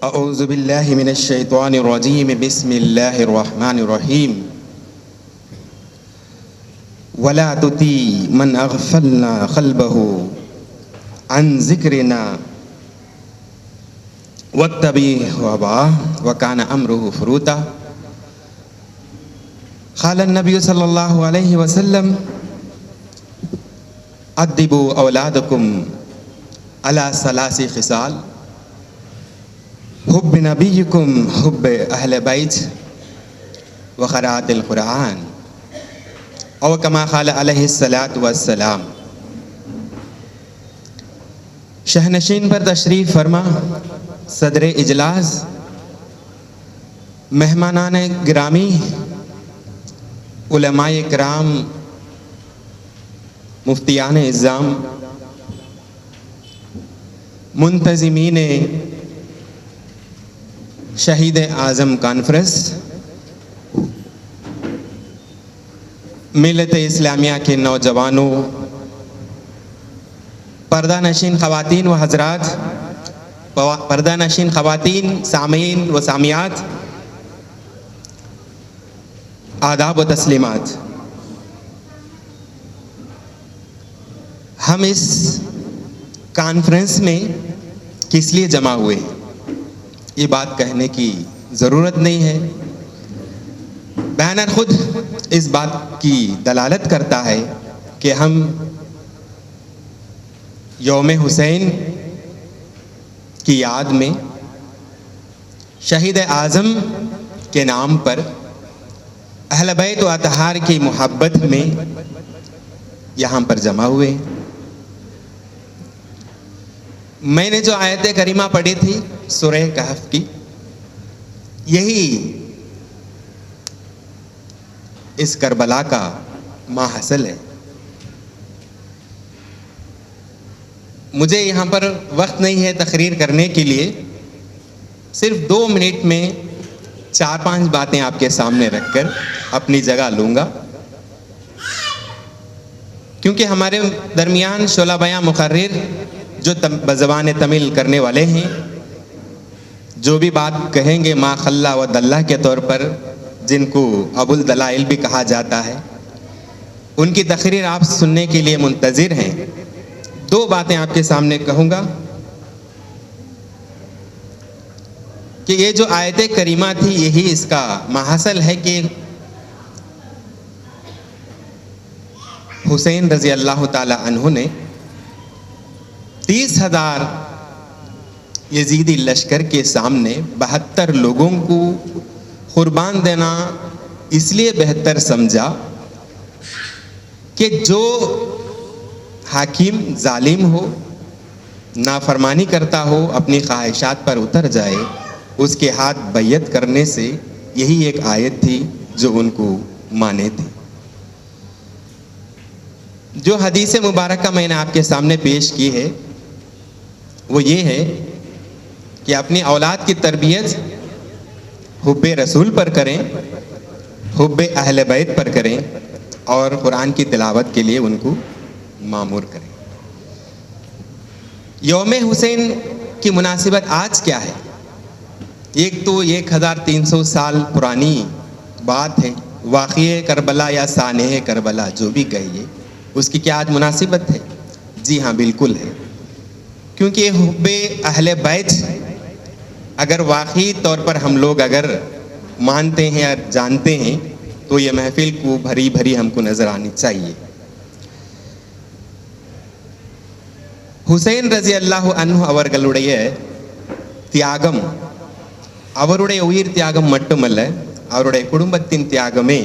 اعوذ باللہ من الشیطان الرجیم بسم اللہ الرحمن الرحیم ولا تطیع من اغفلنا قلبہ عن ذکرنا واتبع هواه وكان امره فروطا قال النبی صلی اللہ علیہ وسلم ادبوا اولادکم على ثلاث خصال حب نبیکم حب اہل بیت وقراءۃ القرآن او کما قال علیہ الصلاۃ والسلام۔ شہنشین پر تشریف فرما، صدر اجلاس، مہمانان گرامی، علماء کرام، مفتیان اعظام، منتظمین شہید اعظم کانفرنس، ملت اسلامیہ کے نوجوانوں، پردہ نشین خواتین و حضرات، پردہ نشین خواتین، سامعین و سامعات، آداب و تسلیمات۔ ہم اس کانفرنس میں کس لیے جمع ہوئے یہ بات کہنے کی ضرورت نہیں ہے، بینر خود اس بات کی دلالت کرتا ہے کہ ہم یوم حسین کی یاد میں شہید اعظم کے نام پر اہل بیت و اطہار کی محبت میں یہاں پر جمع ہوئے۔ میں نے جو آیت کریمہ پڑھی تھی سورہ کہف کی، یہی اس کربلا کا ماحصل ہے۔ مجھے یہاں پر وقت نہیں ہے تقریر کرنے کے لیے، صرف 2 منٹ میں 4-5 باتیں آپ کے سامنے رکھ کر اپنی جگہ لوں گا، کیونکہ ہمارے درمیان شعلہ بیاں مقرر جو بزبان تمل کرنے والے ہیں، جو بھی بات کہیں گے ما خلا و دلہ کے طور پر، جن کو ابو الدلائل بھی کہا جاتا ہے، ان کی تقریر آپ سننے کے لیے منتظر ہیں۔ 2 باتیں آپ کے سامنے کہوں گا کہ یہ جو آیت کریمہ تھی یہی اس کا ماحصل ہے کہ حسین رضی اللہ تعالی عنہ نے 30,000 یزیدی لشکر کے سامنے 72 لوگوں کو قربان دینا اس لیے بہتر سمجھا کہ جو حاکم ظالم ہو، نافرمانی کرتا ہو، اپنی خواہشات پر اتر جائے، اس کے ہاتھ بیعت کرنے سے یہی ایک آیت تھی جو ان کو مانے تھی۔ جو حدیث مبارکہ میں نے آپ کے سامنے پیش کی ہے وہ یہ ہے کہ اپنی اولاد کی تربیت حب رسول پر کریں، حب اہل بیت پر کریں، اور قرآن کی تلاوت کے لیے ان کو مامور کریں۔ یوم حسین کی مناسبت آج کیا ہے؟ ایک تو 1300 سال پرانی بات ہے، واقعہ کربلا یا سانحہ کربلا جو بھی کہیے، اس کی کیا آج مناسبت ہے؟ جی ہاں، بالکل ہے، کیونکہ حب اہل بیت اگر واقعی طور پر ہم لوگ اگر مانتے ہیں اور جانتے ہیں تو یہ محفل کو بھری بھری ہم کو نظر آنی چاہیے۔ حسین رضی اللہ عنہ അവർകളുடைய ത്യാഗം, അവരുടെ ഉയിർ ത്യാഗം மட்டுமல்ல, அவருடைய குடும்பத்தின் தியாகமே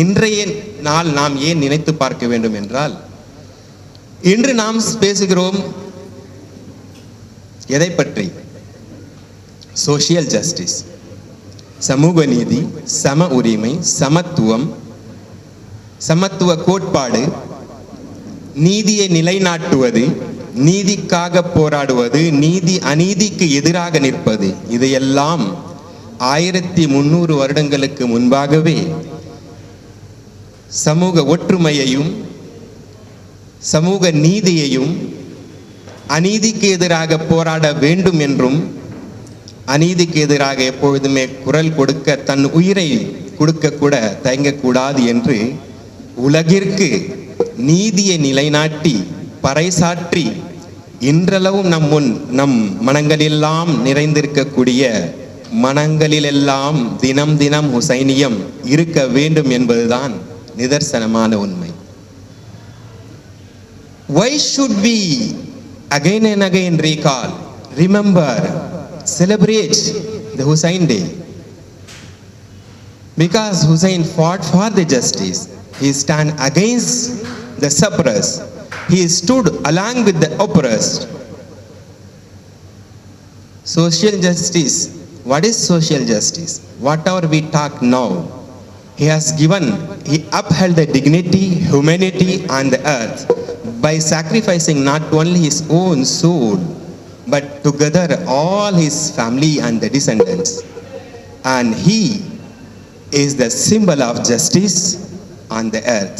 இன்றைய நாள் நாம் ஏன் நினைத்து பார்க்க வேண்டும் என்றால், இன்று நாம் பேசுகிறோம் எதை பற்றி? சோஷியல் ஜஸ்டிஸ், சமூக நீதி, சம உரிமை, சமத்துவம், சமத்துவ கோட்பாடு, நீதியை நிலைநாட்டுவது, நீதிக்காக போராடுவது, நீதி அநீதிக்கு எதிராக நிற்பது, இதையெல்லாம் 1300 வருடங்களுக்கு முன்பாகவே சமூக ஒற்றுமையையும் சமூக நீதியையும் அநீதிக்கு எதிராக போராட வேண்டும் என்றும் அநீதிக்கு எதிராக எப்பொழுதுமே குரல் கொடுக்க தன் உயிரை கொடுக்க கூட தயங்கக்கூடாது என்று உலகிற்கு நீதியை நிலைநாட்டி பறைசாற்றி இன்றளவும் நம் மனங்களெல்லாம் நிறைந்திருக்கக்கூடிய மனங்களிலெல்லாம் தினம் தினம் ஹுசைனியம் இருக்க வேண்டும் என்பதுதான் நிதர்சனமான உண்மை. Why should we again and again recall, remember, celebrate the Hussein Day? Because Hussein fought for the justice. He stand against the suppressed. He stood along with the oppressed. Social justice. What is social justice? Whatever we talk now, he upheld the dignity, humanity on the earth by sacrificing not only his own soul, but together all his family and the descendants. And he is the symbol of justice on the earth.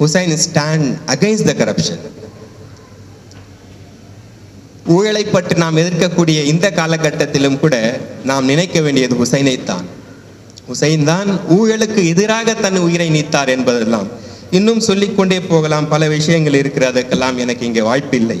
Hussein stand against the corruption. ஊழலைப்பட்டு நாம் எதிர்க்கக்கூடிய இந்த காலகட்டத்திலும் கூட நாம் நினைக்க வேண்டியது ஹுசைனை தான். ஹுசைன் தான் ஊழலுக்கு எதிராக தன் உயிரை நீத்தார் என்பதெல்லாம் இன்னும் சொல்லிக்கொண்டே போகலாம். பல விஷயங்கள் இருக்கிறதற்கெல்லாம் எனக்கு இங்கே வாய்ப்பில்லை.